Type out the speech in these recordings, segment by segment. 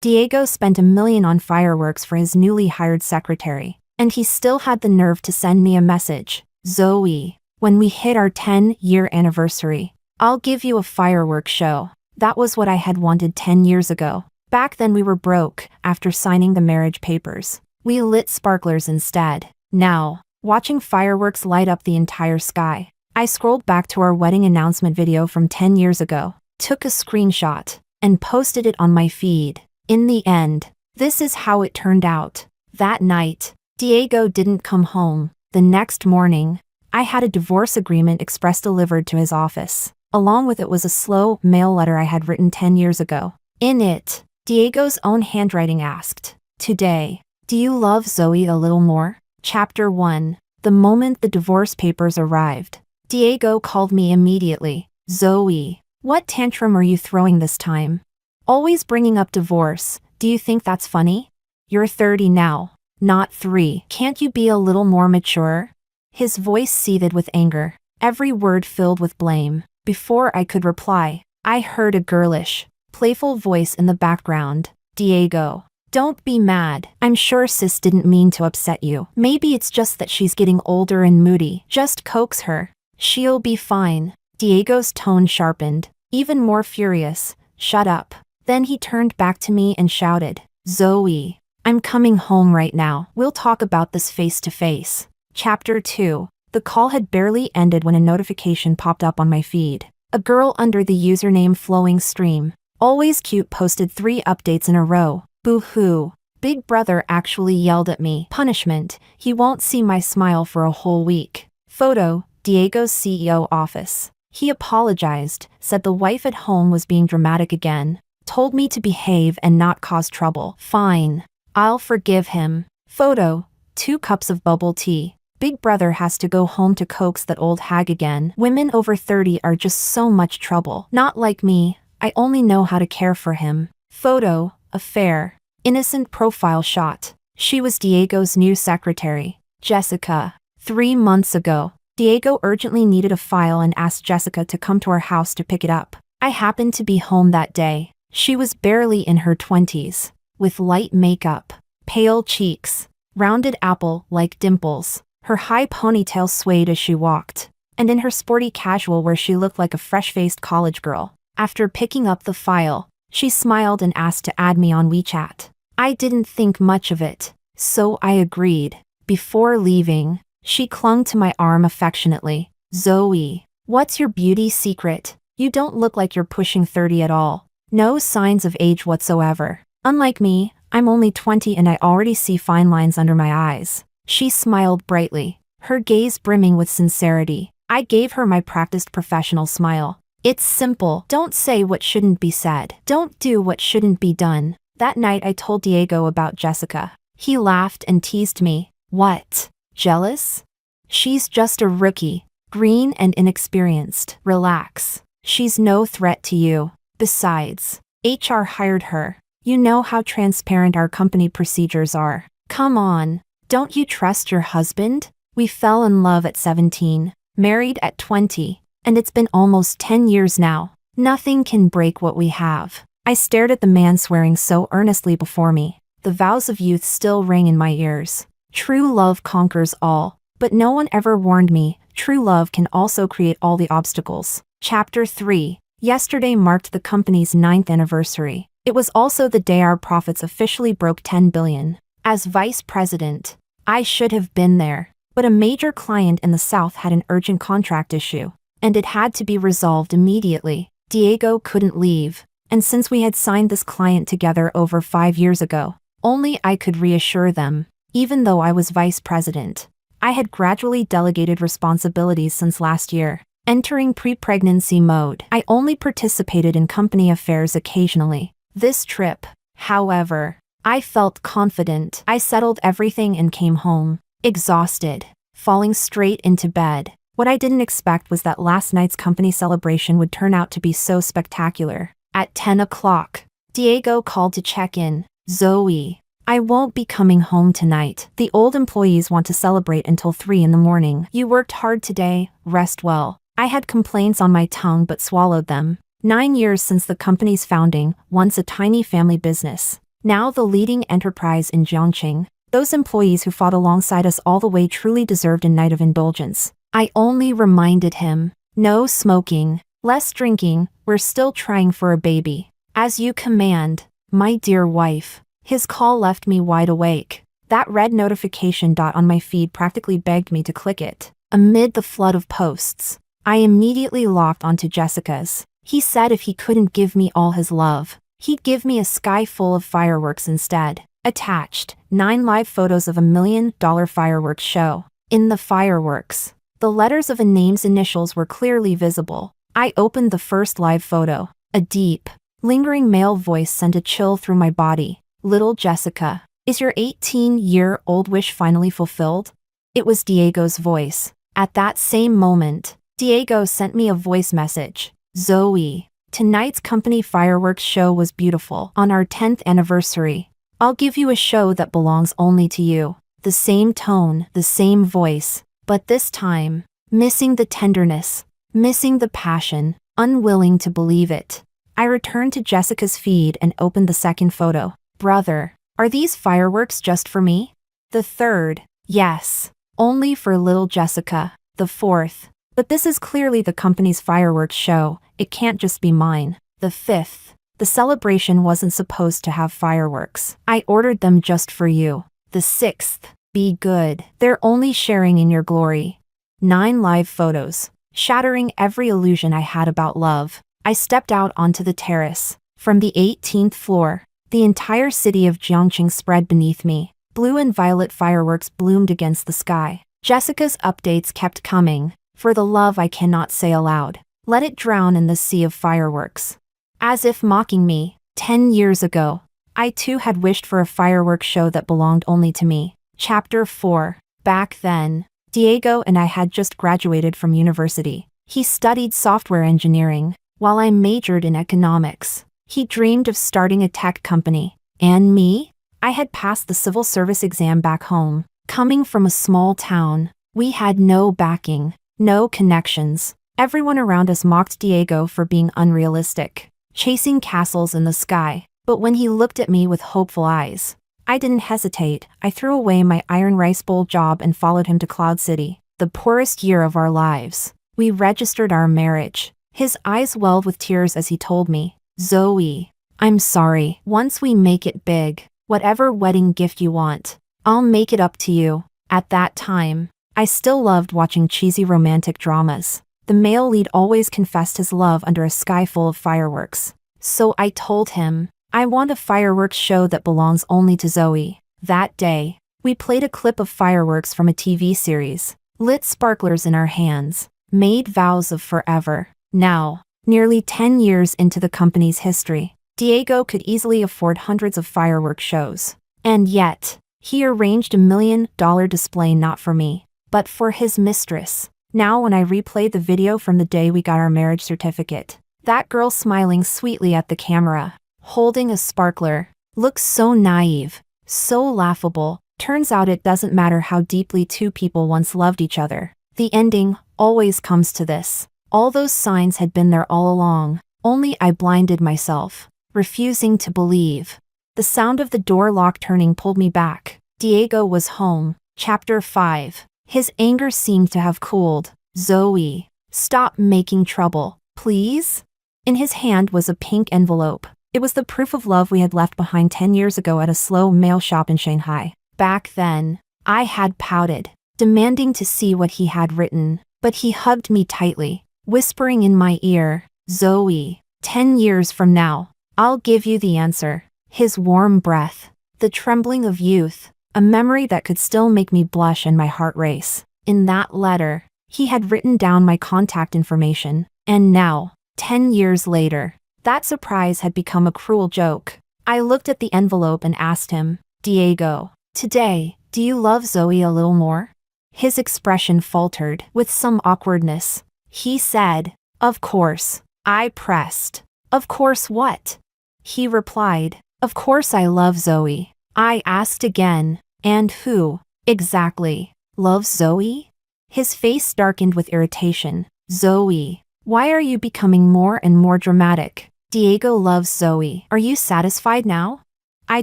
Diego spent $1 million on fireworks for his newly hired secretary, and he still had the nerve to send me a message. Zoe, when we hit our 10-year anniversary, I'll give you a fireworks show. That was what I had wanted 10 years ago. Back then we were broke, after signing the marriage papers. We lit sparklers instead. Now, watching fireworks light up the entire sky, I scrolled back to our wedding announcement video from 10 years ago, took a screenshot, and posted it on my feed. In the end, this is how it turned out. That night, Diego didn't come home. The next morning, I had a divorce agreement express delivered to his office. Along with it was a slow mail letter I had written 10 years ago. In it, Diego's own handwriting asked, "Today, do you love Zoe a little more?" Chapter 1. The moment the divorce papers arrived, Diego called me immediately. "Zoe, what tantrum are you throwing this time? Always bringing up divorce, do you think that's funny? You're 30 now, not 3. Can't you be a little more mature?" His voice seethed with anger, every word filled with blame. Before I could reply, I heard a girlish, playful voice in the background. "Diego, don't be mad. I'm sure sis didn't mean to upset you. Maybe it's just that she's getting older and moody. Just coax her. She'll be fine." Diego's tone sharpened, even more furious. "Shut up." Then he turned back to me and shouted, "Zoe, I'm coming home right now. We'll talk about this face to face." Chapter 2. The call had barely ended when a notification popped up on my feed. A girl under the username Flowing Stream, always cute, posted 3 updates in a row. Boo-hoo. Big brother actually yelled at me. Punishment, he won't see my smile for a whole week. Photo, Diego's CEO office. He apologized, said the wife at home was being dramatic again. Told me to behave and not cause trouble. Fine. I'll forgive him. Photo, 2 cups of bubble tea. Big brother has to go home to coax that old hag again. Women over 30 are just so much trouble. Not like me, I only know how to care for him. Photo, affair. Innocent profile shot. She was Diego's new secretary, Jessica. 3 months ago, Diego urgently needed a file and asked Jessica to come to our house to pick it up. I happened to be home that day. She was barely in her 20s, with light makeup, pale cheeks, rounded apple-like dimples. Her high ponytail swayed as she walked, and in her sporty casual wear she looked like a fresh-faced college girl. After picking up the file, she smiled and asked to add me on WeChat. I didn't think much of it, so I agreed. Before leaving, she clung to my arm affectionately. "Zoe, what's your beauty secret? You don't look like you're pushing 30 at all. No signs of age whatsoever. Unlike me, I'm only 20 and I already see fine lines under my eyes." She smiled brightly, her gaze brimming with sincerity. I gave her my practiced professional smile. "It's simple. Don't say what shouldn't be said. Don't do what shouldn't be done." That night I told Diego about Jessica. He laughed and teased me. "What? Jealous? She's just a rookie, green and inexperienced. Relax. She's no threat to you. Besides, HR hired her. You know how transparent our company procedures are. Come on. Don't you trust your husband? We fell in love at 17, married at 20, and it's been almost 10 years now. Nothing can break what we have." I stared at the man swearing so earnestly before me. The vows of youth still rang in my ears. True love conquers all, but no one ever warned me, true love can also create all the obstacles. Chapter 3. Yesterday marked the company's 9th anniversary. It was also the day our profits officially broke 10 billion. As vice president, I should have been there, but a major client in the South had an urgent contract issue, and it had to be resolved immediately. Diego couldn't leave, and since we had signed this client together over 5 years ago, only I could reassure them. Even though I was vice president, I had gradually delegated responsibilities since last year. Entering pre-pregnancy mode, I only participated in company affairs occasionally. This trip, however, I felt confident. I settled everything and came home, exhausted, falling straight into bed. What I didn't expect was that last night's company celebration would turn out to be so spectacular. At 10 o'clock, Diego called to check in. "Zoe, I won't be coming home tonight. The old employees want to celebrate until 3 in the morning. You worked hard today, rest well." I had complaints on my tongue but swallowed them. 9 years since the company's founding, once a tiny family business, now the leading enterprise in Jiangqing. Those employees who fought alongside us all the way truly deserved a night of indulgence. I only reminded him, no smoking, less drinking, we're still trying for a baby. As you command, my dear wife. His call left me wide awake. That red notification dot on my feed practically begged me to click it. Amid the flood of posts, I immediately locked onto Jessica's. He said if he couldn't give me all his love, he'd give me a sky full of fireworks instead. Attached, 9 live photos of $1 million fireworks show. In the fireworks, the letters of a name's initials were clearly visible. I opened the first live photo. A deep, lingering male voice sent a chill through my body. Little Jessica, is your 18-year-old wish finally fulfilled? It was Diego's voice. At that same moment, Diego sent me a voice message. Zoe, tonight's company fireworks show was beautiful. On our 10th anniversary, I'll give you a show that belongs only to you. The same tone, the same voice, but this time, missing the tenderness, missing the passion, unwilling to believe it. I returned to Jessica's feed and opened the second photo. Brother, are these fireworks just for me? The third, yes, only for little Jessica. The fourth, but this is clearly the company's fireworks show, it can't just be mine. The fifth, the celebration wasn't supposed to have fireworks. I ordered them just for you. The sixth, be good, they're only sharing in your glory. 9 live photos, shattering every illusion I had about love. I stepped out onto the terrace. From the 18th floor, the entire city of Jiangqing spread beneath me. Blue and violet fireworks bloomed against the sky. Jessica's updates kept coming. For the love I cannot say aloud, let it drown in the sea of fireworks. As if mocking me, 10 years ago, I too had wished for a fireworks show that belonged only to me. Chapter 4. Back then, Diego and I had just graduated from university. He studied software engineering, while I majored in economics. He dreamed of starting a tech company. And me? I had passed the civil service exam back home. Coming from a small town, we had no backing, no connections. Everyone around us mocked Diego for being unrealistic, chasing castles in the sky. But when he looked at me with hopeful eyes, I didn't hesitate. I threw away my iron rice bowl job and followed him to Cloud City, the poorest year of our lives. We registered our marriage. His eyes welled with tears as he told me, Zoe, I'm sorry. Once we make it big, whatever wedding gift you want, I'll make it up to you. At that time, I still loved watching cheesy romantic dramas. The male lead always confessed his love under a sky full of fireworks. So I told him, I want a fireworks show that belongs only to Zoe. That day, we played a clip of fireworks from a TV series, lit sparklers in our hands, made vows of forever. Now, nearly 10 years into the company's history, Diego could easily afford hundreds of fireworks shows. And yet, he arranged $1 million display not for me, but for his mistress. Now when I replay the video from the day we got our marriage certificate, that girl smiling sweetly at the camera, holding a sparkler, looks so naive, so laughable. Turns out it doesn't matter how deeply two people once loved each other. The ending always comes to this. All those signs had been there all along, only I blinded myself, refusing to believe. The sound of the door lock turning pulled me back. Diego was home. Chapter 5. His anger seemed to have cooled. Zoe, stop making trouble, please? In his hand was a pink envelope. It was the proof of love we had left behind 10 years ago at a slow mail shop in Shanghai. Back then, I had pouted, demanding to see what he had written, but he hugged me tightly, whispering in my ear, Zoe, 10 years from now, I'll give you the answer. His warm breath, the trembling of youth, a memory that could still make me blush and my heart race. In that letter, he had written down my contact information, and now, 10 years later, that surprise had become a cruel joke. I looked at the envelope and asked him, Diego, today, do you love Zoe a little more? His expression faltered with some awkwardness. He said, of course. I pressed, of course what? He replied, of course I love Zoe. I asked again, and who, exactly, loves Zoe? His face darkened with irritation. Zoe, why are you becoming more and more dramatic? Diego loves Zoe. Are you satisfied now? I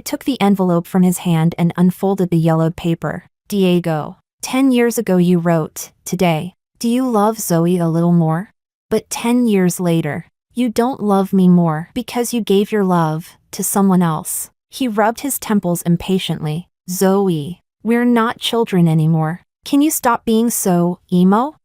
took the envelope from his hand and unfolded the yellowed paper. Diego, 10 years ago you wrote, "Today, do you love Zoe a little more? But 10 years later, you don't love me more because you gave your love to someone else." He rubbed his temples impatiently. Zoe, we're not children anymore. Can you stop being so emo?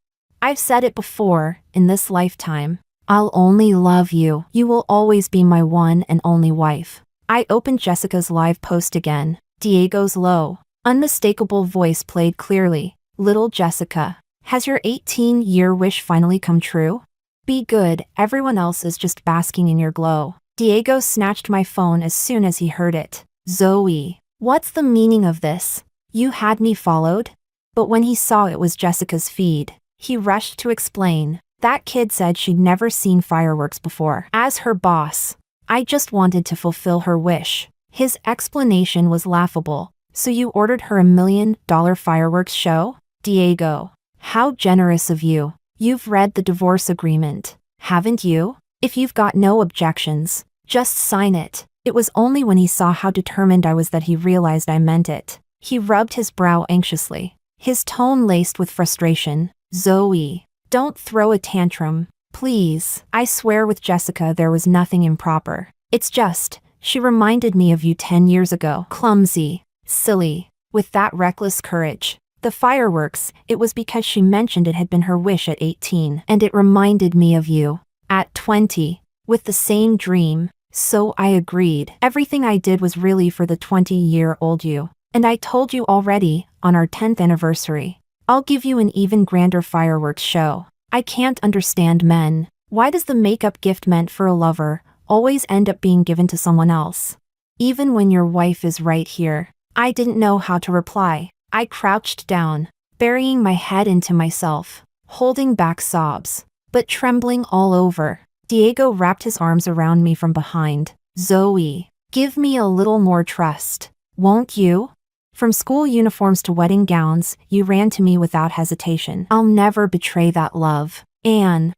I've said it before, in this lifetime. I'll only love you. You will always be my one and only wife. I opened Jessica's live post again. Diego's low, unmistakable voice played clearly. Little Jessica, has your 18-year wish finally come true? Be good, everyone else is just basking in your glow. Diego snatched my phone as soon as he heard it. Zoe, what's the meaning of this? You had me followed? But when he saw it was Jessica's feed, he rushed to explain. That kid said she'd never seen fireworks before. As her boss, I just wanted to fulfill her wish. His explanation was laughable. So you ordered her $1 million fireworks show? Diego, how generous of you. You've read the divorce agreement, haven't you? If you've got no objections, just sign it. It was only when he saw how determined I was that he realized I meant it. He rubbed his brow anxiously, his tone laced with frustration. Zoe, don't throw a tantrum, please. I swear with Jessica there was nothing improper. It's just, she reminded me of you 10 years ago. Clumsy, silly, with that reckless courage. The fireworks, it was because she mentioned it had been her wish at 18. And it reminded me of you. At 20, with the same dream. So I agreed. Everything I did was really for the 20-year-old you. And I told you already, on our 10th anniversary. I'll give you an even grander fireworks show. I can't understand men. Why does the makeup gift meant for a lover always end up being given to someone else? Even when your wife is right here. I didn't know how to reply. I crouched down, burying my head into myself, holding back sobs, but trembling all over. Diego wrapped his arms around me from behind. Zoe, give me a little more trust, won't you? From school uniforms to wedding gowns, you ran to me without hesitation. I'll never betray that love. Anne.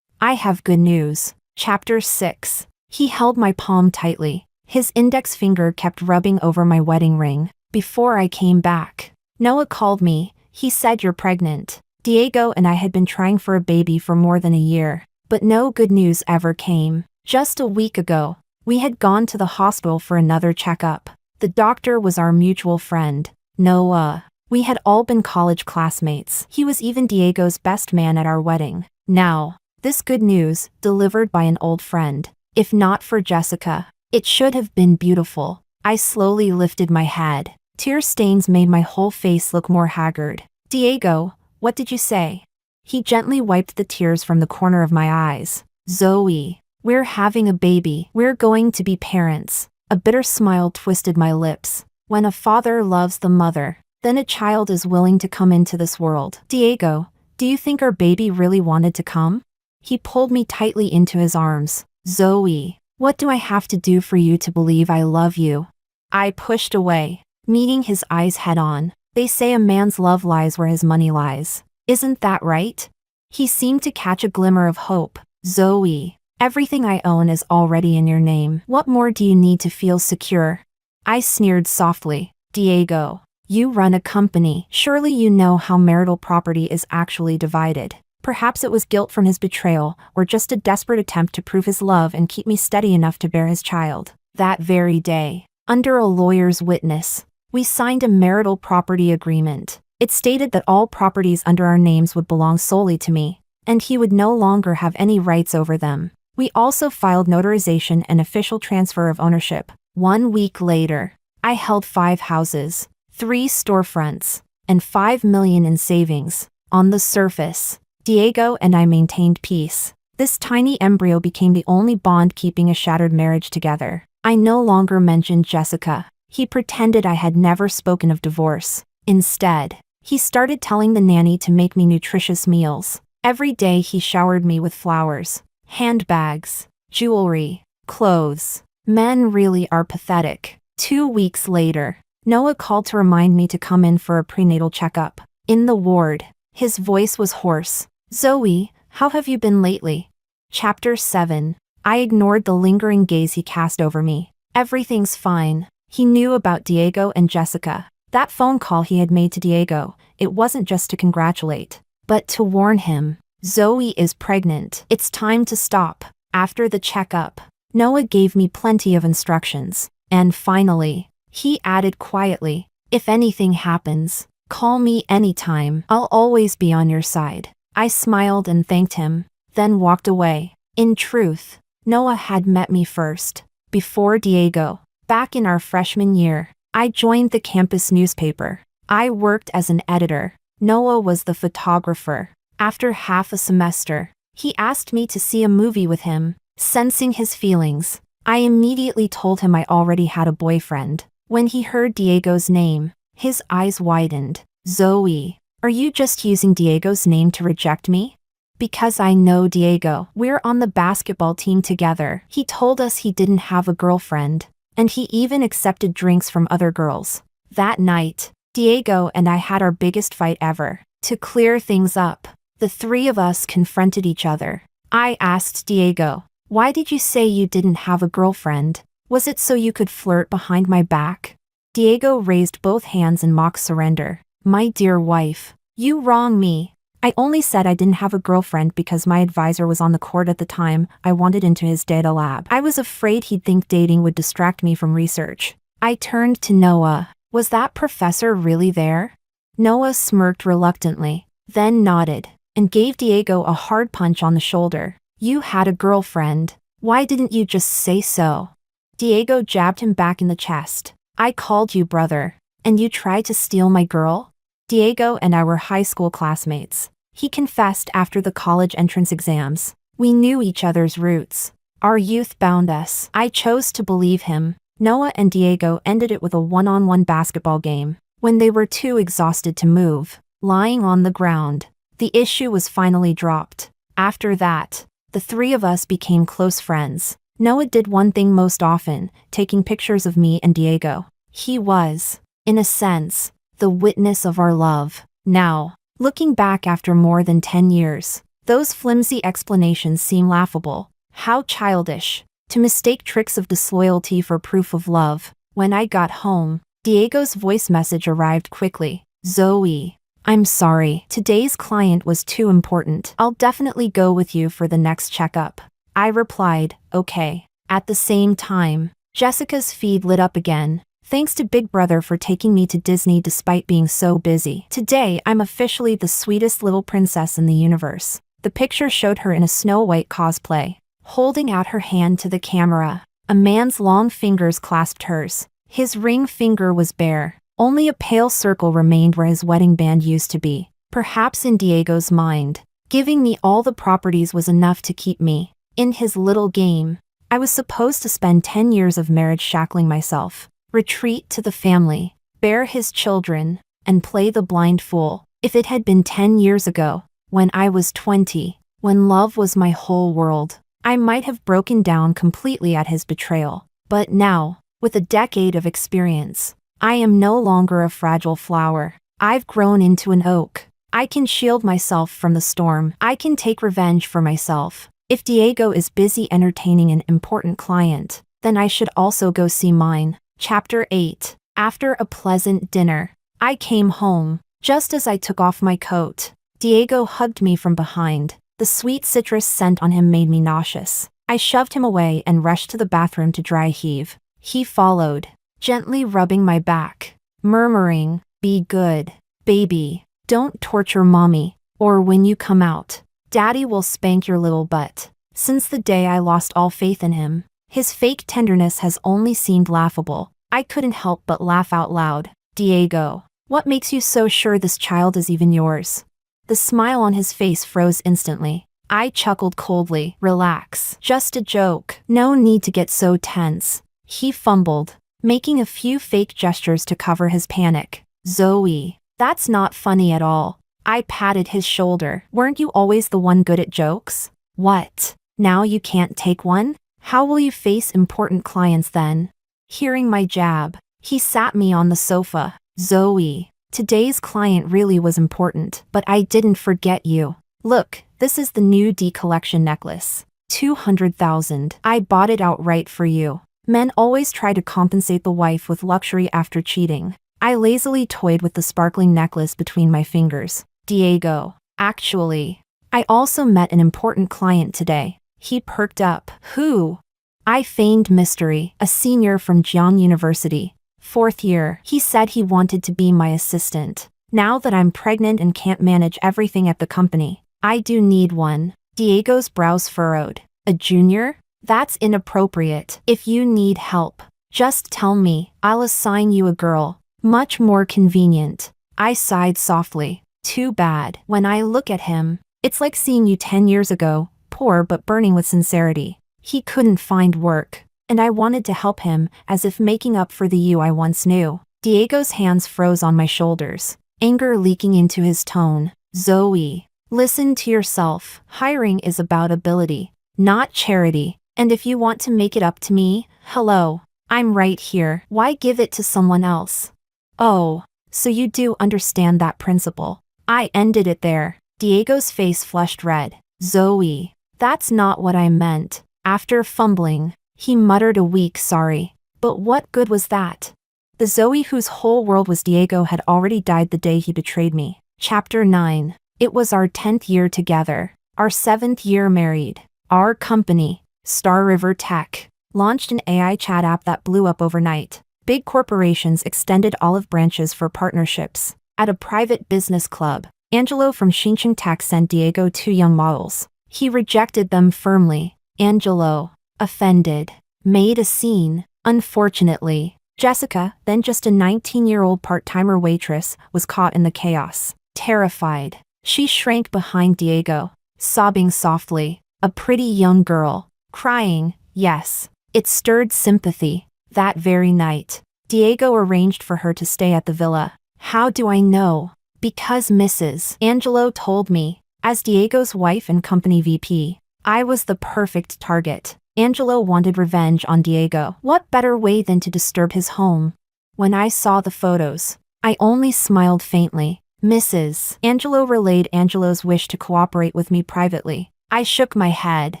I have good news. Chapter 6. He held my palm tightly. His index finger kept rubbing over my wedding ring. Before I came back, Noah called me. He said you're pregnant. Diego and I had been trying for a baby for more than a year, but no good news ever came. Just a week ago, we had gone to the hospital for another checkup. The doctor was our mutual friend, Noah. We had all been college classmates. He was even Diego's best man at our wedding. Now, this good news, delivered by an old friend. If not for Jessica, it should have been beautiful. I slowly lifted my head. Tear stains made my whole face look more haggard. Diego, what did you say? He gently wiped the tears from the corner of my eyes. Zoe, we're having a baby. We're going to be parents. A bitter smile twisted my lips. When a father loves the mother, then a child is willing to come into this world. Diego, do you think our baby really wanted to come? He pulled me tightly into his arms. Zoe, what do I have to do for you to believe I love you? I pushed away, meeting his eyes head on. They say a man's love lies where his money lies. Isn't that right? He seemed to catch a glimmer of hope. Zoe, everything I own is already in your name. What more do you need to feel secure? I sneered softly. Diego, you run a company. Surely you know how marital property is actually divided. Perhaps it was guilt from his betrayal, or just a desperate attempt to prove his love and keep me steady enough to bear his child. That very day, under a lawyer's witness, we signed a marital property agreement. It stated that all properties under our names would belong solely to me, and he would no longer have any rights over them. We also filed notarization and official transfer of ownership. 1 week later, I held 5 houses, 3 storefronts, and $5 million in savings. On the surface, Diego and I maintained peace. This tiny embryo became the only bond keeping a shattered marriage together. I no longer mentioned Jessica. He pretended I had never spoken of divorce. Instead, he started telling the nanny to make me nutritious meals. Every day he showered me with flowers, handbags, jewelry, clothes. Men really are pathetic. 2 weeks later, Noah called to remind me to come in for a prenatal checkup. In the ward, his voice was hoarse. Zoe, how have you been lately? Chapter 7. I ignored the lingering gaze he cast over me. Everything's fine. He knew about Diego and Jessica. That phone call he had made to Diego, it wasn't just to congratulate, but to warn him. Zoe is pregnant. It's time to stop. After the checkup, Noah gave me plenty of instructions. And finally, he added quietly, if anything happens, call me anytime. I'll always be on your side. I smiled and thanked him, then walked away. In truth, Noah had met me first, before Diego. Back in our freshman year, I joined the campus newspaper. I worked as an editor. Noah was the photographer. After half a semester, he asked me to see a movie with him. Sensing his feelings, I immediately told him I already had a boyfriend. When he heard Diego's name, his eyes widened. Zoe, are you just using Diego's name to reject me? Because I know Diego. We're on the basketball team together. He told us he didn't have a girlfriend, and he even accepted drinks from other girls. That night, Diego and I had our biggest fight ever. To clear things up, the three of us confronted each other. I asked Diego, why did you say you didn't have a girlfriend? Was it so you could flirt behind my back? Diego raised both hands in mock surrender. My dear wife, you wrong me. I only said I didn't have a girlfriend because my advisor was on the court at the time I wandered into his data lab. I was afraid he'd think dating would distract me from research. I turned to Noah. Was that professor really there? Noah smirked reluctantly, then nodded, and gave Diego a hard punch on the shoulder. You had a girlfriend. Why didn't you just say so? Diego jabbed him back in the chest. I called you brother, and you tried to steal my girl? Diego and I were high school classmates. He confessed after the college entrance exams. We knew each other's roots. Our youth bound us. I chose to believe him. Noah and Diego ended it with a one-on-one basketball game. When they were too exhausted to move, lying on the ground, the issue was finally dropped. After that, the three of us became close friends. Noah did one thing most often, taking pictures of me and Diego. He was, in a sense, the witness of our love. Now, looking back after more than 10 years, those flimsy explanations seem laughable. How childish, to mistake tricks of disloyalty for proof of love. When I got home, Diego's voice message arrived quickly. Zoe, I'm sorry. Today's client was too important. I'll definitely go with you for the next checkup. I replied, okay. At the same time, Jessica's feed lit up again. Thanks to Big Brother for taking me to Disney despite being so busy. Today, I'm officially the sweetest little princess in the universe. The picture showed her in a Snow White cosplay, holding out her hand to the camera. A man's long fingers clasped hers. His ring finger was bare. Only a pale circle remained where his wedding band used to be. Perhaps in Diego's mind, giving me all the properties was enough to keep me in his little game. I was supposed to spend 10 years of marriage shackling myself, retreat to the family, bear his children, and play the blind fool. If it had been 10 years ago, when I was 20, when love was my whole world, I might have broken down completely at his betrayal. But now, with a decade of experience, I am no longer a fragile flower. I've grown into an oak. I can shield myself from the storm. I can take revenge for myself. If Diego is busy entertaining an important client, then I should also go see mine. Chapter 8. After a pleasant dinner, I came home. Just as I took off my coat, Diego hugged me from behind. The sweet citrus scent on him made me nauseous. I shoved him away and rushed to the bathroom to dry heave. He followed, gently rubbing my back, murmuring, "Be good, baby. Don't torture mommy, or when you come out, daddy will spank your little butt." Since the day I lost all faith in him, his fake tenderness has only seemed laughable. I couldn't help but laugh out loud. Diego, what makes you so sure this child is even yours? The smile on his face froze instantly. I chuckled coldly. Relax. Just a joke. No need to get so tense. He fumbled, making a few fake gestures to cover his panic. Zoe, that's not funny at all. I patted his shoulder. Weren't you always the one good at jokes? What? Now you can't take one? How will you face important clients then? Hearing my jab, he sat me on the sofa. Zoe, today's client really was important, but I didn't forget you. Look, this is the new D collection necklace. 200,000. I bought it outright for you. Men always try to compensate the wife with luxury after cheating. I lazily toyed with the sparkling necklace between my fingers. Diego. Actually, I also met an important client today. He perked up. Who? I feigned mystery. A senior from Jiang University. 4th year. He said he wanted to be my assistant. Now that I'm pregnant and can't manage everything at the company, I do need one. Diego's brows furrowed. A junior? That's inappropriate. If you need help, just tell me. I'll assign you a girl. Much more convenient. I sighed softly. Too bad. When I look at him, it's like seeing you 10 years ago, poor but burning with sincerity. He couldn't find work, and I wanted to help him, as if making up for the you I once knew. Diego's hands froze on my shoulders, anger leaking into his tone. Zoe, listen to yourself. Hiring is about ability, not charity. And if you want to make it up to me, hello, I'm right here. Why give it to someone else? Oh, so you do understand that principle. I ended it there. Diego's face flushed red. Zoe, that's not what I meant. After fumbling, he muttered a weak sorry. But what good was that? The Zoe whose whole world was Diego had already died the day he betrayed me. Chapter 9. It was our 10th year together. Our 7th year married. Our company, Star River Tech, launched an AI chat app that blew up overnight. Big corporations extended olive branches for partnerships. At a private business club, Angelo from Xinjiang Tech sent Diego 2 young models. He rejected them firmly. Angelo, offended, made a scene. Unfortunately, Jessica, then just a 19-year-old part-timer waitress, was caught in the chaos. Terrified, she shrank behind Diego, sobbing softly. A pretty young girl, crying. Yes, it stirred sympathy. That very night, Diego arranged for her to stay at the villa. How do I know? Because Mrs. Angelo told me. As Diego's wife and company VP, I was the perfect target. Angelo wanted revenge on Diego. What better way than to disturb his home? When I saw the photos, I only smiled faintly. Mrs. Angelo relayed Angelo's wish to cooperate with me privately. I shook my head.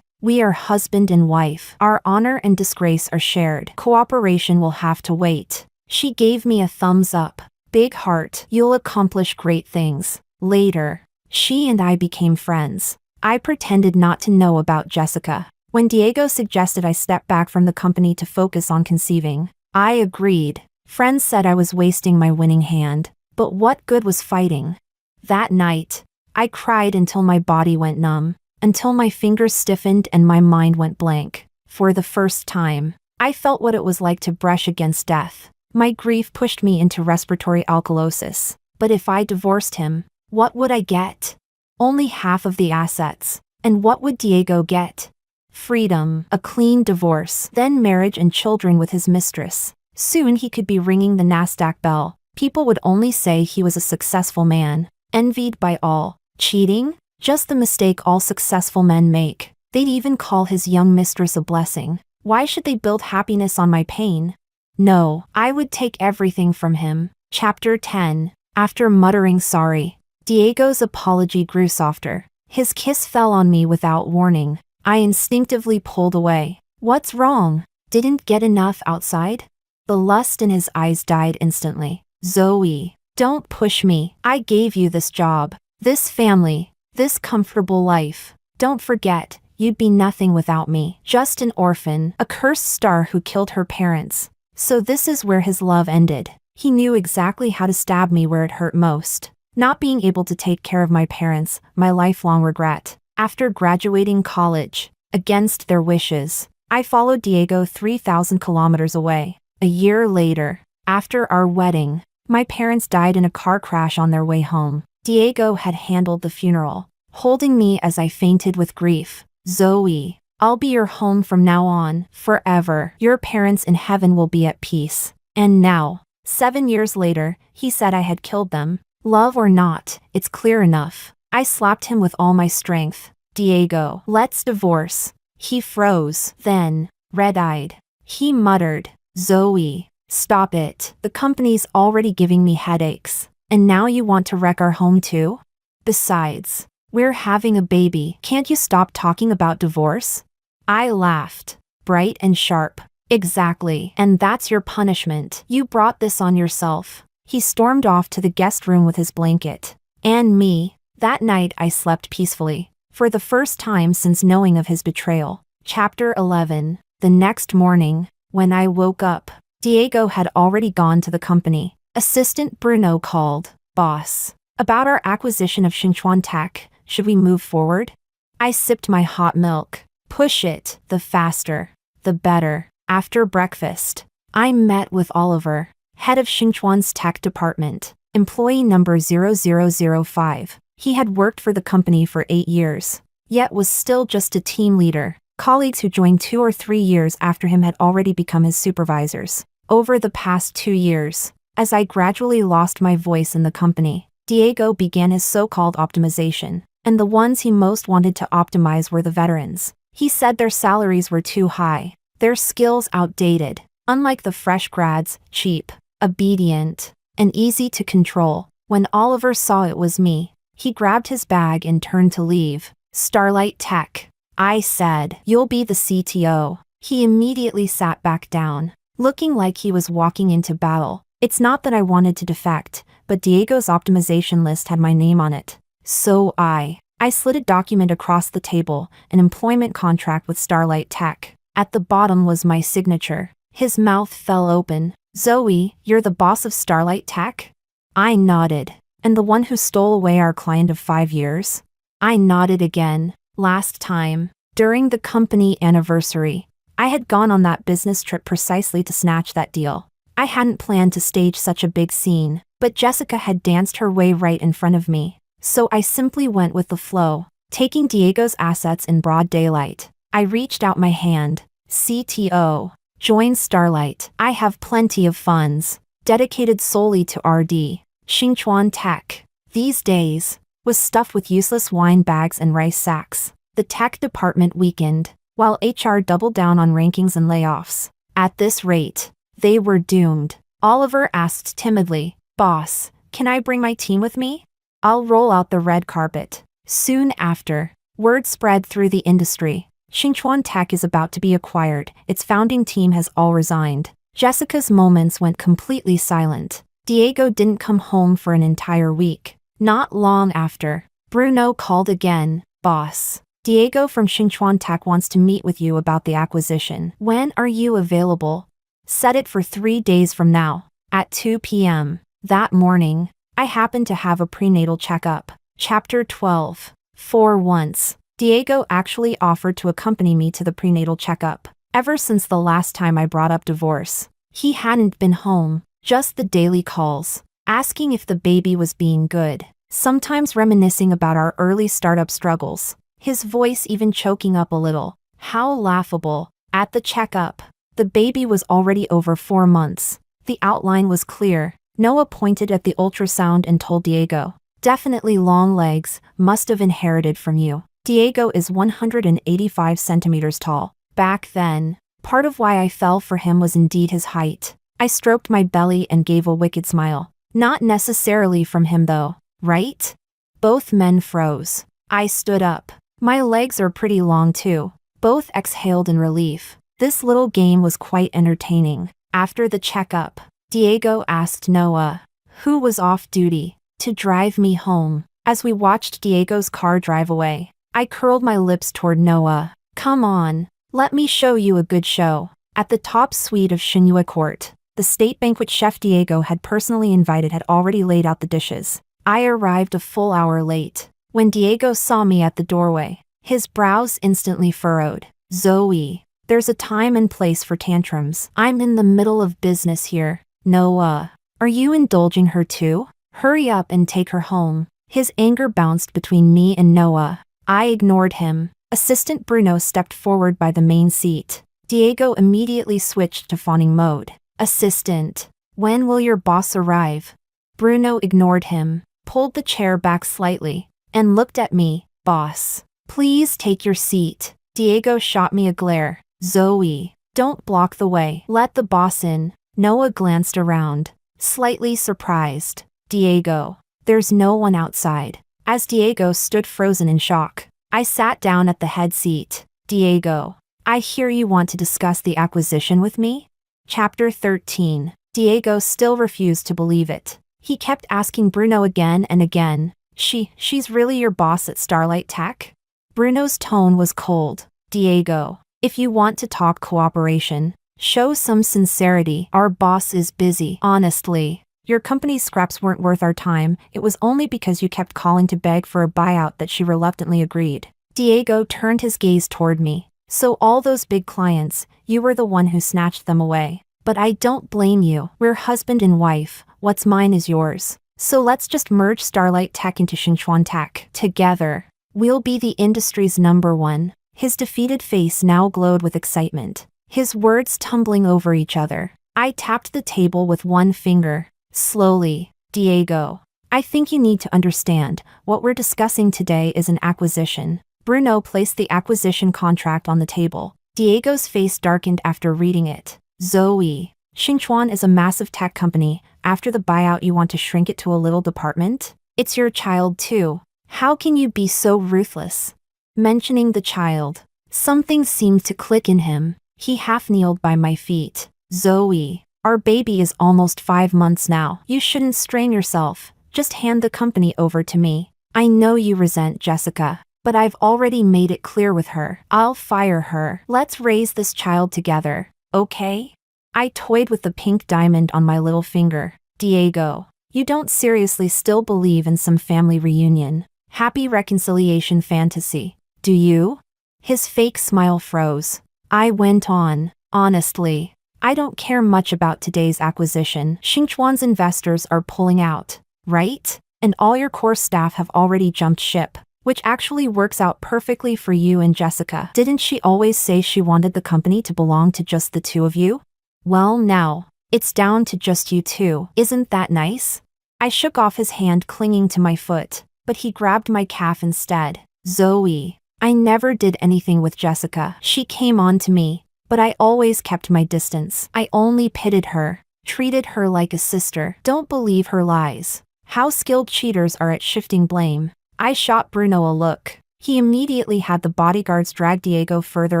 We are husband and wife. Our honor and disgrace are shared. Cooperation will have to wait. She gave me a thumbs up. Big heart. You'll accomplish great things. Later, she and I became friends. I pretended not to know about Jessica. When Diego suggested I step back from the company to focus on conceiving, I agreed. Friends said I was wasting my winning hand. But what good was fighting? That night, I cried until my body went numb, until my fingers stiffened and my mind went blank. For the first time, I felt what it was like to brush against death. My grief pushed me into respiratory alkalosis. But if I divorced him, what would I get? Only half of the assets. And what would Diego get? Freedom, a clean divorce, then marriage and children with his mistress. Soon he could be ringing the Nasdaq bell. People would only say he was a successful man, envied by all. Cheating? Just the mistake all successful men make. They'd even call his young mistress a blessing. Why should they build happiness on my pain? No, I would take everything from him. Chapter 10. After muttering sorry, Diego's apology grew softer. His kiss fell on me without warning. I instinctively pulled away. What's wrong? Didn't get enough outside? The lust in his eyes died instantly. Zoe, don't push me. I gave you this job, this family, this comfortable life. Don't forget, you'd be nothing without me. Just an orphan, a cursed star who killed her parents. So this is where his love ended. He knew exactly how to stab me where it hurt most. Not being able to take care of my parents, my lifelong regret. After graduating college, against their wishes, I followed Diego 3,000 kilometers away. A year later, after our wedding, my parents died in a car crash on their way home. Diego had handled the funeral, holding me as I fainted with grief. Zoe, I'll be your home from now on, forever. Your parents in heaven will be at peace. And now, 7 years later, he said I had killed them. Love or not, it's clear enough. I slapped him with all my strength. Diego, let's divorce. He froze, then, red-eyed. He muttered, Zoe, stop it. The company's already giving me headaches. And now you want to wreck our home too? Besides, we're having a baby. Can't you stop talking about divorce? I laughed, bright and sharp. Exactly. And that's your punishment. You brought this on yourself. He stormed off to the guest room with his blanket. And me. That night I slept peacefully. For the first time since knowing of his betrayal. Chapter 11. The next morning, when I woke up, Diego had already gone to the company. Assistant Bruno called. Boss. About our acquisition of Xinchuan Tech, should we move forward? I sipped my hot milk. Push it, the faster, the better. After breakfast, I met with Oliver, head of Xinchuan's tech department, employee number 0005. He had worked for the company for 8 years, yet was still just a team leader. Colleagues who joined 2 or 3 years after him had already become his supervisors. Over the past 2 years, as I gradually lost my voice in the company, Diego began his so-called optimization, and the ones he most wanted to optimize were the veterans. He said their salaries were too high, their skills outdated, unlike the fresh grads, cheap, obedient, and easy to control. When Oliver saw it was me, he grabbed his bag and turned to leave. Starlight Tech. I said, "You'll be the CTO." He immediately sat back down, looking like he was walking into battle. It's not that I wanted to defect, but Diego's optimization list had my name on it. So I slid a document across the table, an employment contract with Starlight Tech. At the bottom was my signature. His mouth fell open. "Zoe, you're the boss of Starlight Tech?" I nodded. "And the one who stole away our client of 5 years?" I nodded again. "Last time, during the company anniversary, I had gone on that business trip precisely to snatch that deal. I hadn't planned to stage such a big scene, but Jessica had danced her way right in front of me. So I simply went with the flow, taking Diego's assets in broad daylight. I reached out my hand. CTO. Join Starlight. I have plenty of funds, dedicated solely to RD. Xinchuan Tech, these days, was stuffed with useless wine bags and rice sacks. The tech department weakened, while HR doubled down on rankings and layoffs. At this rate, they were doomed. Oliver asked timidly, "Boss, can I bring my team with me? I'll roll out the red carpet." Soon after, word spread through the industry. Xinchuan Tech is about to be acquired. Its founding team has all resigned. Jessica's moments went completely silent. Diego didn't come home for an entire week. Not long after, Bruno called again. "Boss, Diego from Xinchuan Tech wants to meet with you about the acquisition. When are you available?" "Set it for 3 days from now, at 2 p.m. That morning, I happened to have a prenatal checkup. Chapter 12. For once, Diego actually offered to accompany me to the prenatal checkup. Ever since the last time I brought up divorce, he hadn't been home, just the daily calls, asking if the baby was being good, sometimes reminiscing about our early startup struggles, his voice even choking up a little. How laughable. At the checkup, the baby was already over 4 months. The outline was clear. Noah pointed at the ultrasound and told Diego, "Definitely long legs, must have inherited from you." Diego is 185 centimeters tall. Back then, part of why I fell for him was indeed his height. I stroked my belly and gave a wicked smile. Not necessarily from him though, right? Both men froze. I stood up. My legs are pretty long too. Both exhaled in relief. This little game was quite entertaining. After the checkup, Diego asked Noah, who was off duty, to drive me home. As we watched Diego's car drive away, I curled my lips toward Noah. "Come on, let me show you a good show." At the top suite of Shinua Court, the state banquet chef Diego had personally invited had already laid out the dishes. I arrived a full hour late. When Diego saw me at the doorway, his brows instantly furrowed. "Zoe, there's a time and place for tantrums. I'm in the middle of business here." "Noah, are you indulging her too? Hurry up and take her home." His anger bounced between me and Noah. I ignored him. Assistant Bruno stepped forward by the main seat. Diego immediately switched to fawning mode. "Assistant, when will your boss arrive?" Bruno ignored him, pulled the chair back slightly, and looked at me. "Boss, please take your seat." Diego shot me a glare. "Zoe, don't block the way. Let the boss in." Noah glanced around, slightly surprised. "Diego, there's no one outside." As Diego stood frozen in shock, I sat down at the head seat. "Diego, I hear you want to discuss the acquisition with me? Chapter 13. Diego still refused to believe it. He kept asking Bruno again and again, She's really your boss at Starlight Tech? Bruno's tone was cold. Diego, if you want to talk cooperation, show some sincerity. Our boss is busy. Honestly, your company's scraps weren't worth our time. It was only because you kept calling to beg for a buyout that she reluctantly agreed. Diego turned his gaze toward me. So all those big clients, you were the one who snatched them away. But I don't blame you. We're husband and wife. What's mine is yours. So let's just merge Starlight Tech into Xinchuan Tech. Together, we'll be the industry's #1. His defeated face now glowed with excitement, his words tumbling over each other. I tapped the table with one finger. Slowly, Diego, I think you need to understand, what we're discussing today is an acquisition. Bruno placed the acquisition contract on the table. Diego's face darkened after reading it. Zoe, Xinchuan is a massive tech company. After the buyout you want to shrink it to a little department? It's your child too. How can you be so ruthless? Mentioning the child, something seemed to click in him. He half-kneeled by my feet. Zoe, our baby is almost 5 months now. You shouldn't strain yourself. Just hand the company over to me. I know you resent Jessica, but I've already made it clear with her. I'll fire her. Let's raise this child together, okay? I toyed with the pink diamond on my little finger. Diego, you don't seriously still believe in some family reunion, happy reconciliation fantasy, do you? His fake smile froze. I went on, honestly, I don't care much about today's acquisition. Xinchuan's investors are pulling out, right? And all your core staff have already jumped ship, which actually works out perfectly for you and Jessica. Didn't she always say she wanted the company to belong to just the two of you? Well now, it's down to just you two. Isn't that nice? I shook off his hand clinging to my foot, but he grabbed my calf instead. Zoe, I never did anything with Jessica. She came on to me, but I always kept my distance. I only pitied her, treated her like a sister. Don't believe her lies. How skilled cheaters are at shifting blame. I shot Bruno a look. He immediately had the bodyguards drag Diego further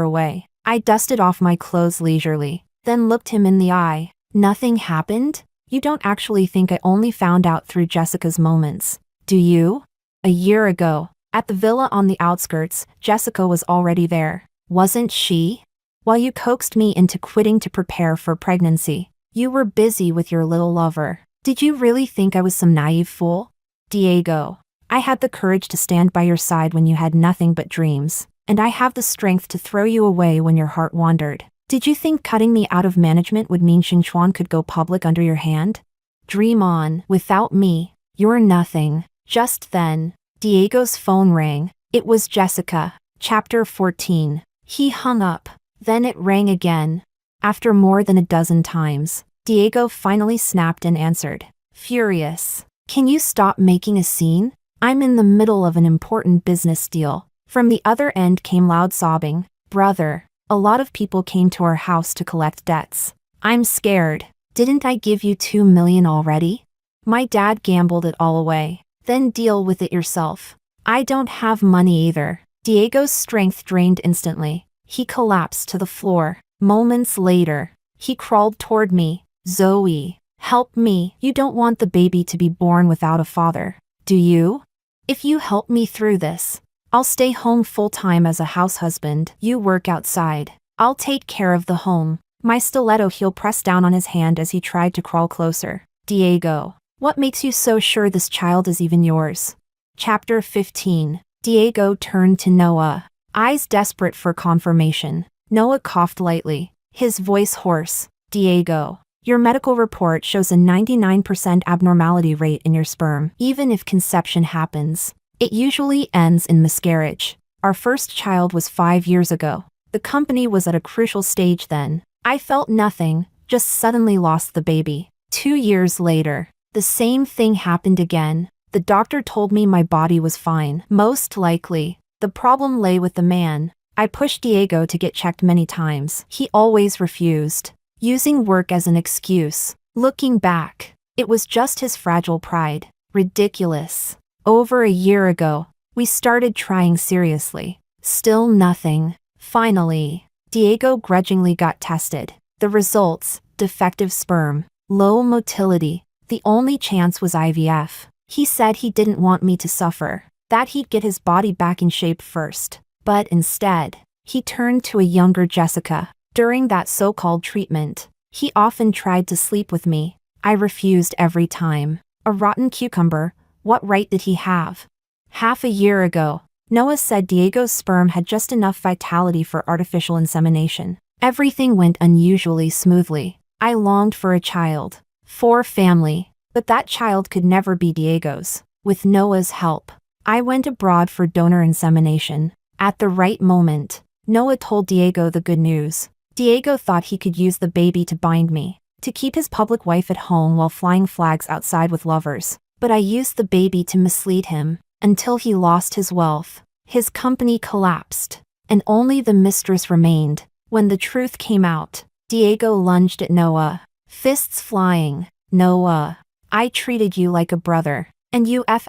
away. I dusted off my clothes leisurely, then looked him in the eye. Nothing happened? You don't actually think I only found out through Jessica's moments, do you? A year ago, at the villa on the outskirts, Jessica was already there, wasn't she? While you coaxed me into quitting to prepare for pregnancy, you were busy with your little lover. Did you really think I was some naive fool? Diego, I had the courage to stand by your side when you had nothing but dreams, and I have the strength to throw you away when your heart wandered. Did you think cutting me out of management would mean Xinchuan could go public under your hand? Dream on. Without me, you're nothing. Just then, Diego's phone rang. It was Jessica. Chapter 14. He hung up. Then it rang again. After more than a dozen times, Diego finally snapped and answered. Furious. Can you stop making a scene? I'm in the middle of an important business deal. From the other end came loud sobbing. Brother, a lot of people came to our house to collect debts. I'm scared. Didn't I give you $2 million already? My dad gambled it all away. Then deal with it yourself. I don't have money either. Diego's strength drained instantly. He collapsed to the floor. Moments later, he crawled toward me. Zoe, help me. You don't want the baby to be born without a father, do you? If you help me through this, I'll stay home full-time as a house husband. You work outside. I'll take care of the home. My stiletto heel pressed down on his hand as he tried to crawl closer. Diego, what makes you so sure this child is even yours? Chapter 15. Diego turned to Noah, eyes desperate for confirmation. Noah coughed lightly, his voice hoarse. Diego, your medical report shows a 99% abnormality rate in your sperm. Even if conception happens, it usually ends in miscarriage. Our first child was 5 years ago. The company was at a crucial stage then. I felt nothing, just suddenly lost the baby. 2 years later, the same thing happened again. The doctor told me my body was fine. Most likely, the problem lay with the man. I pushed Diego to get checked many times. He always refused, using work as an excuse. Looking back, it was just his fragile pride. Ridiculous. Over a year ago, we started trying seriously. Still nothing. Finally, Diego grudgingly got tested. The results: defective sperm, low motility. The only chance was IVF. He said he didn't want me to suffer, that he'd get his body back in shape first. But instead, he turned to a younger Jessica. During that so-called treatment, he often tried to sleep with me. I refused every time. A rotten cucumber, what right did he have? Half a year ago, Noah said Diego's sperm had just enough vitality for artificial insemination. Everything went unusually smoothly. I longed for a child, for family, but that child could never be Diego's. With Noah's help, I went abroad for donor insemination. At the right moment, Noah told Diego the good news. Diego thought he could use the baby to bind me, to keep his public wife at home while flying flags outside with lovers. But I used the baby to mislead him, until he lost his wealth. His company collapsed, and only the mistress remained. When the truth came out, Diego lunged at Noah, fists flying. Noah, I treated you like a brother, and you ed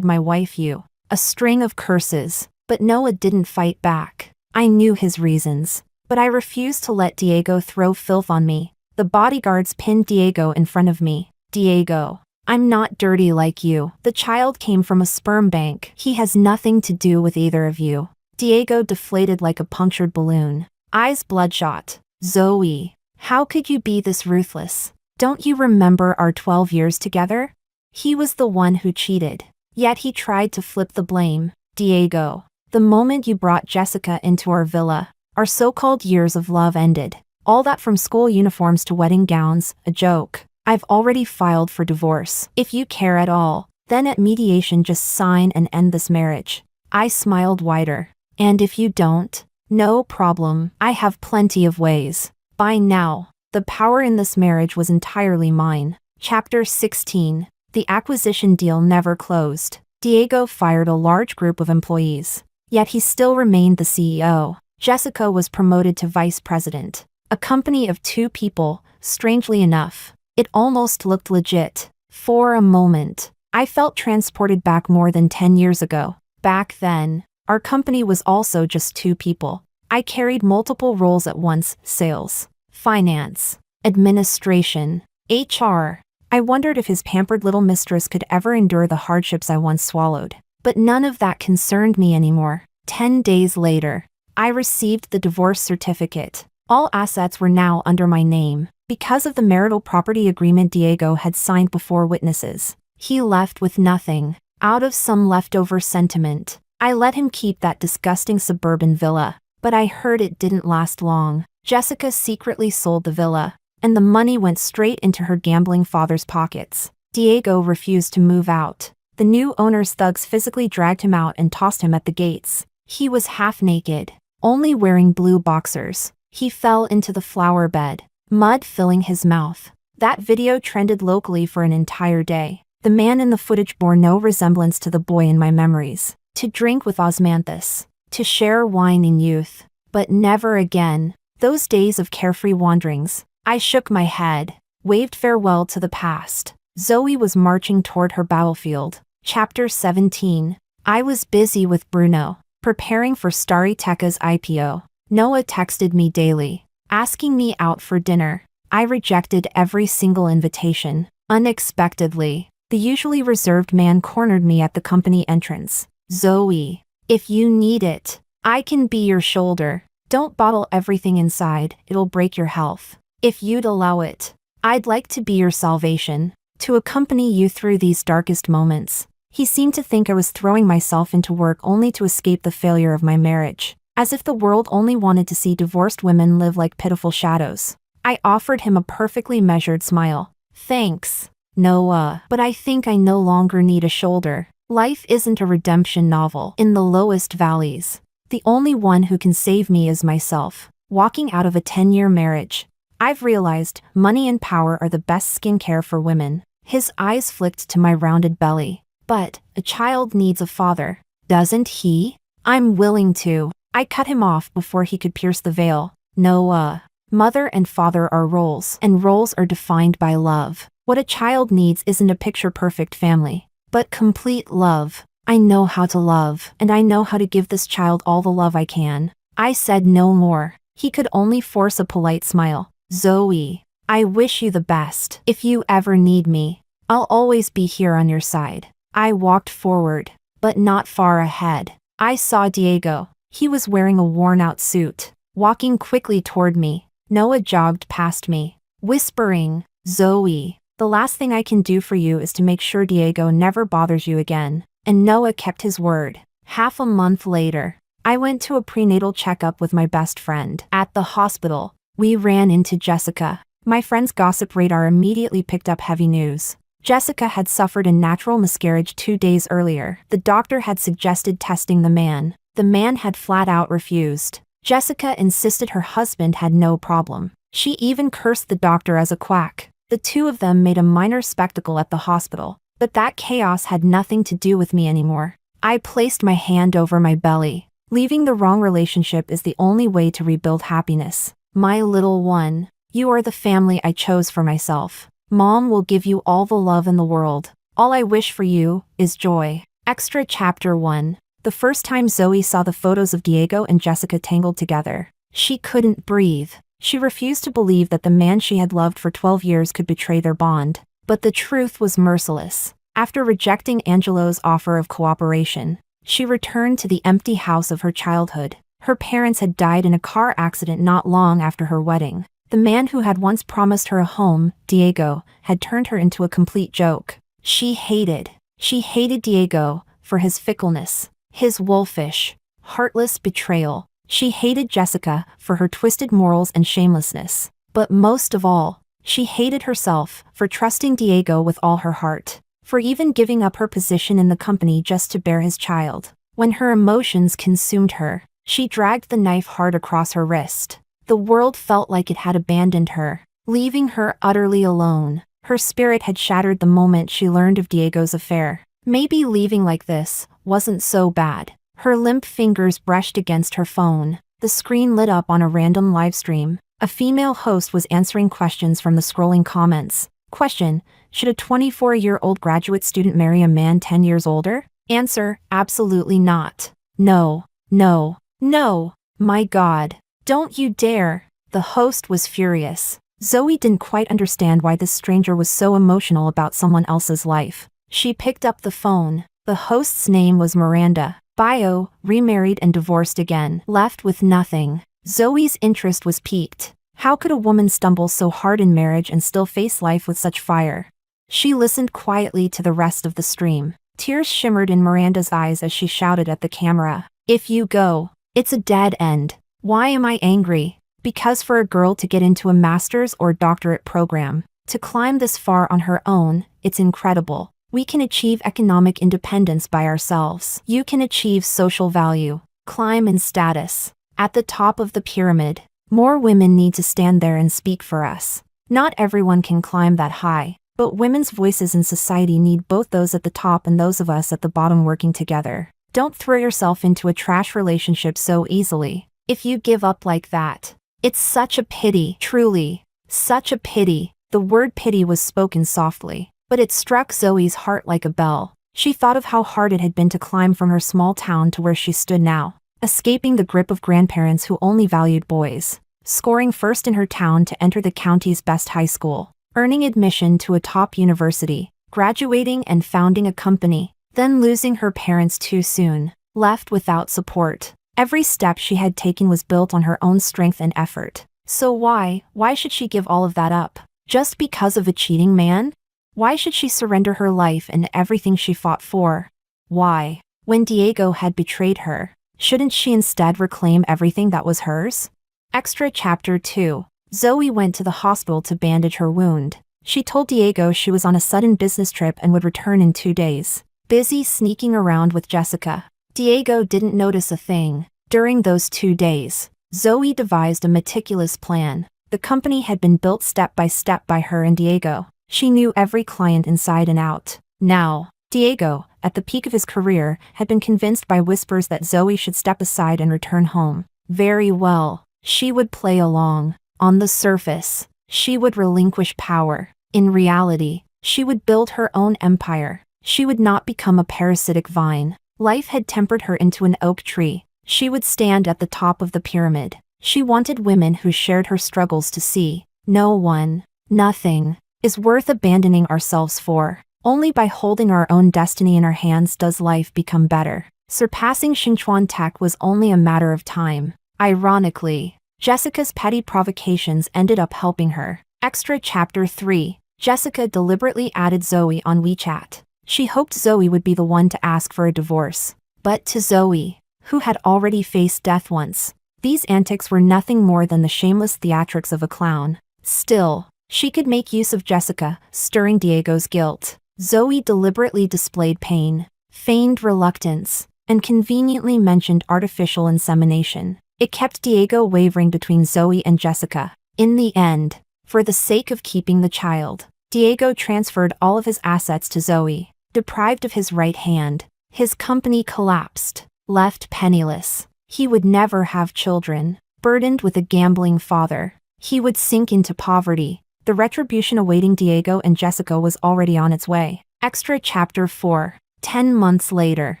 my wife you. A string of curses, but Noah didn't fight back. I knew his reasons, but I refused to let Diego throw filth on me. The bodyguards pinned Diego in front of me. Diego, I'm not dirty like you. The child came from a sperm bank. He has nothing to do with either of you. Diego deflated like a punctured balloon, eyes bloodshot. Zoe, how could you be this ruthless? Don't you remember our 12 years together? He was the one who cheated, yet he tried to flip the blame. Diego, the moment you brought Jessica into our villa, our so-called years of love ended. All that from school uniforms to wedding gowns, a joke. I've already filed for divorce. If you care at all, then at mediation just sign and end this marriage. I smiled wider. And if you don't, no problem. I have plenty of ways. By now, the power in this marriage was entirely mine. Chapter 16. The acquisition deal never closed. Diego fired a large group of employees, yet he still remained the CEO. Jessica was promoted to vice president. A company of 2 people, strangely enough. It almost looked legit. For a moment, I felt transported back more than 10 years ago. Back then, our company was also just 2 people. I carried multiple roles at once: sales, finance, administration, HR. I wondered if his pampered little mistress could ever endure the hardships I once swallowed. But none of that concerned me anymore. 10 days later, I received the divorce certificate. All assets were now under my name, because of the marital property agreement Diego had signed before witnesses. He left with nothing. Out of some leftover sentiment, I let him keep that disgusting suburban villa. But I heard it didn't last long. Jessica secretly sold the villa, and the money went straight into her gambling father's pockets. Diego refused to move out. The new owner's thugs physically dragged him out and tossed him at the gates. He was half naked, only wearing blue boxers. He fell into the flower bed, mud filling his mouth. That video trended locally for an entire day. The man in the footage bore no resemblance to the boy in my memories. To drink with osmanthus, to share wine in youth, but never again. Those days of carefree wanderings. I shook my head, waved farewell to the past. Zoe was marching toward her battlefield. Chapter 17. I was busy with Bruno, preparing for Starry Teka's IPO. Noah texted me daily, asking me out for dinner. I rejected every single invitation. Unexpectedly, the usually reserved man cornered me at the company entrance. Zoe, if you need it, I can be your shoulder. Don't bottle everything inside, it'll break your health. If you'd allow it, I'd like to be your salvation, to accompany you through these darkest moments. He seemed to think I was throwing myself into work only to escape the failure of my marriage, as if the world only wanted to see divorced women live like pitiful shadows. I offered him a perfectly measured smile. Thanks, Noah, but I think I no longer need a shoulder. Life isn't a redemption novel in the lowest valleys. The only one who can save me is myself. Walking out of a 10-year marriage, I've realized money and power are the best skincare for women. His eyes flicked to my rounded belly. But a child needs a father, doesn't he? I'm willing to. I cut him off before he could pierce the veil. Noah, mother and father are roles, and roles are defined by love. What a child needs isn't a picture-perfect family, but complete love. I know how to love, and I know how to give this child all the love I can. I said no more. He could only force a polite smile. Zoe, I wish you the best. If you ever need me, I'll always be here on your side. I walked forward, but not far ahead. I saw Diego. He was wearing a worn-out suit. Walking quickly toward me, Noah jogged past me, whispering, Zoe, the last thing I can do for you is to make sure Diego never bothers you again. And Noah kept his word. Half a month later, I went to a prenatal checkup with my best friend. At the hospital, we ran into Jessica. My friend's gossip radar immediately picked up heavy news. Jessica had suffered a natural miscarriage 2 days earlier. The doctor had suggested testing the man. The man had flat out refused. Jessica insisted her husband had no problem. She even cursed the doctor as a quack. The two of them made a minor spectacle at the hospital, but that chaos had nothing to do with me anymore. I placed my hand over my belly. Leaving the wrong relationship is the only way to rebuild happiness. My little one, you are the family I chose for myself. Mom will give you all the love in the world. All I wish for you is joy. Extra Chapter 1. The first time Zoe saw the photos of Diego and Jessica tangled together, she couldn't breathe. She refused to believe that the man she had loved for 12 years could betray their bond. But the truth was merciless. After rejecting Angelo's offer of cooperation, she returned to the empty house of her childhood. Her parents had died in a car accident not long after her wedding. The man who had once promised her a home, Diego, had turned her into a complete joke. She hated Diego for his fickleness, his wolfish, heartless betrayal. She hated Jessica for her twisted morals and shamelessness. But most of all, she hated herself for trusting Diego with all her heart, for even giving up her position in the company just to bear his child. When her emotions consumed her, she dragged the knife hard across her wrist. The world felt like it had abandoned her, leaving her utterly alone. Her spirit had shattered the moment she learned of Diego's affair. Maybe leaving like this wasn't so bad. Her limp fingers brushed against her phone. The screen lit up on a random livestream. A female host was answering questions from the scrolling comments. Question: should a 24-year-old graduate student marry a man 10 years older? Answer: absolutely not. No, no, no. My God. Don't you dare. The host was furious. Zoe didn't quite understand why this stranger was so emotional about someone else's life. She picked up the phone. The host's name was Miranda. Bio: remarried and divorced again. Left with nothing. Zoe's interest was piqued. How could a woman stumble so hard in marriage and still face life with such fire? She listened quietly to the rest of the stream. Tears shimmered in Miranda's eyes as she shouted at the camera. If you go, it's a dead end. Why am I angry? Because for a girl to get into a master's or doctorate program, to climb this far on her own, it's incredible. We can achieve economic independence by ourselves. You can achieve social value, climb in status. At the top of the pyramid, more women need to stand there and speak for us. Not everyone can climb that high, but women's voices in society need both those at the top and those of us at the bottom working together. Don't throw yourself into a trash relationship so easily. If you give up like that, it's such a pity, truly, such a pity. The word pity was spoken softly, but it struck Zoe's heart like a bell. She thought of how hard it had been to climb from her small town to where she stood now, escaping the grip of grandparents who only valued boys, scoring first in her town to enter the county's best high school, earning admission to a top university, graduating and founding a company, then losing her parents too soon, left without support. Every step she had taken was built on her own strength and effort. So why should she give all of that up? Just because of a cheating man? Why should she surrender her life and everything she fought for? Why? When Diego had betrayed her, shouldn't she instead reclaim everything that was hers? Extra Chapter 2. Zoe went to the hospital to bandage her wound. She told Diego she was on a sudden business trip and would return in 2 days. Busy sneaking around with Jessica, Diego didn't notice a thing. During those 2 days, Zoe devised a meticulous plan. The company had been built step by step by her and Diego. She knew every client inside and out. Now, Diego, at the peak of his career, had been convinced by whispers that Zoe should step aside and return home. Very well. She would play along. On the surface, she would relinquish power. In reality, she would build her own empire. She would not become a parasitic vine. Life had tempered her into an oak tree. She would stand at the top of the pyramid. She wanted women who shared her struggles to see. No one, nothing, is worth abandoning ourselves for. Only by holding our own destiny in our hands does life become better. Surpassing Xinchuan Tech was only a matter of time. Ironically, Jessica's petty provocations ended up helping her. Extra Chapter 3. Jessica deliberately added Zoe on WeChat. She hoped Zoe would be the one to ask for a divorce. But to Zoe, who had already faced death once, these antics were nothing more than the shameless theatrics of a clown. Still, she could make use of Jessica, stirring Diego's guilt. Zoe deliberately displayed pain, feigned reluctance, and conveniently mentioned artificial insemination. It kept Diego wavering between Zoe and Jessica. In the end, for the sake of keeping the child, Diego transferred all of his assets to Zoe. Deprived of his right hand, his company collapsed. Left penniless, he would never have children. Burdened with a gambling father, he would sink into poverty. The retribution awaiting Diego and Jessica was already on its way. Extra Chapter 4. 10 months later,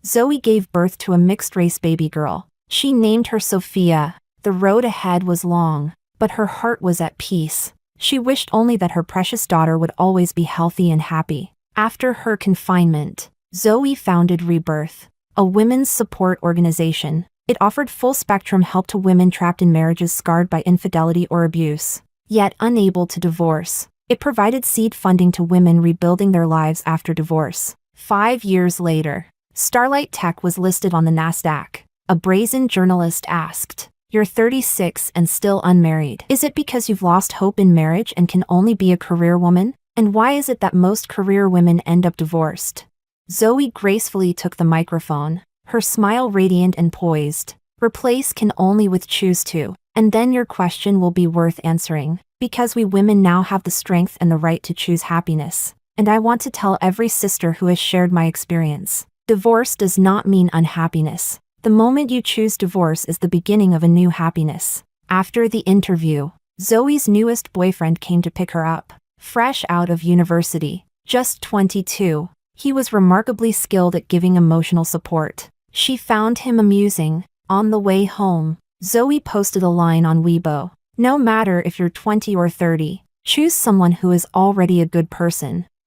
Zoe gave birth to a mixed-race baby girl. She named her Sophia. The road ahead was long, but her heart was at peace. She wished only that her precious daughter would always be healthy and happy. After her confinement, Zoe founded Rebirth, a women's support organization. It offered full-spectrum help to women trapped in marriages scarred by infidelity or abuse. Yet unable to divorce, it provided seed funding to women rebuilding their lives after divorce. 5 years later, Starlight Tech was listed on the Nasdaq. A brazen journalist asked, "You're 36 and still unmarried. Is it because you've lost hope in marriage and can only be a career woman? And why is it that most career women end up divorced?" Zoe gracefully took the microphone, her smile radiant and poised. "Replace can only with choose to. And then your question will be worth answering, because we women now have the strength and the right to choose happiness. And I want to tell every sister who has shared my experience. Divorce does not mean unhappiness. The moment you choose divorce is the beginning of a new happiness." After the interview, Zoe's newest boyfriend came to pick her up. Fresh out of university, just 22, he was remarkably skilled at giving emotional support. She found him amusing. On the way home, Zoe posted a line on Weibo. "No matter if you're 20 or 30, choose someone who is already a good person.